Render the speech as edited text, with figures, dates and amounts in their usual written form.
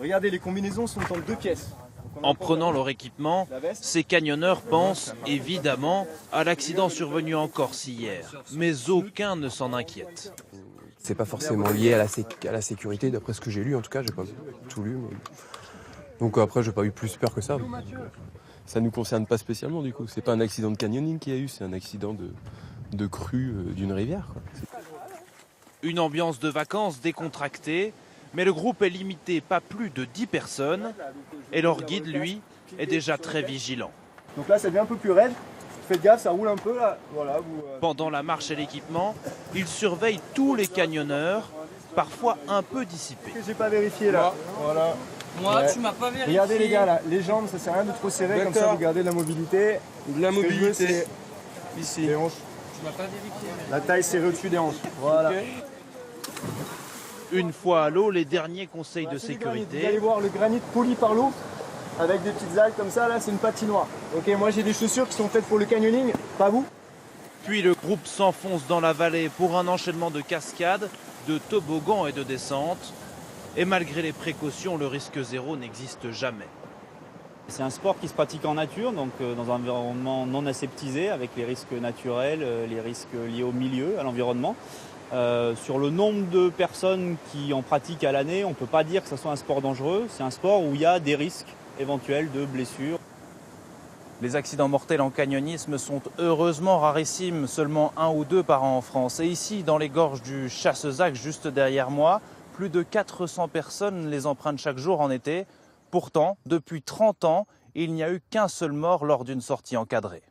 Regardez, les combinaisons sont en 2 pièces. En prenant leur équipement, ces camionneurs pensent évidemment à l'accident survenu en Corse hier. Mais aucun ne s'en inquiète. C'est pas forcément lié à la sécurité, d'après ce que j'ai lu en tout cas, j'ai pas tout lu. Mais... Donc après, j'ai pas eu plus peur que ça. Ça nous concerne pas spécialement du coup. C'est pas un accident de canyoning qu'il y a eu, c'est un accident de crue d'une rivière, quoi. Une ambiance de vacances décontractée, mais le groupe est limité, pas plus de 10 personnes. Et leur guide, lui, est déjà très vigilant. Donc là, ça devient un peu plus raide. Faites gaffe, ça roule un peu là. Voilà, Pendant la marche et l'équipement, il surveille tous les camionneurs, parfois un peu dissipés. J'ai pas vérifié là. Voilà. Moi, tu m'as pas vérifié. Regardez les gars là, les jambes, ça sert à rien de trop serrer, comme ça vous gardez de la mobilité. De la mobilité, c'est ici. Les hanches. Tu m'as pas vérifié. La taille serrée au-dessus des hanches. Voilà. Une fois à l'eau, les derniers conseils de Vous allez sécurité. voir le granit poli par l'eau, avec des petites algues comme ça, là c'est une patinoire. Ok, moi j'ai des chaussures qui sont faites pour le canyoning, pas vous. Puis le groupe s'enfonce dans la vallée pour un enchaînement de cascades, de toboggans et de descentes. Et malgré les précautions, le risque zéro n'existe jamais. C'est un sport qui se pratique en nature, donc dans un environnement non aseptisé, avec les risques naturels, les risques liés au milieu, à l'environnement. Sur le nombre de personnes qui en pratiquent à l'année, on ne peut pas dire que ce soit un sport dangereux. C'est un sport où il y a des risques éventuels de blessures. Les accidents mortels en canyonisme sont heureusement rarissimes, seulement 1 ou 2 par an en France. Et ici, dans les gorges du Chassezac, juste derrière moi, plus de 400 personnes les empruntent chaque jour en été. Pourtant, depuis 30 ans, il n'y a eu qu'un seul mort lors d'une sortie encadrée.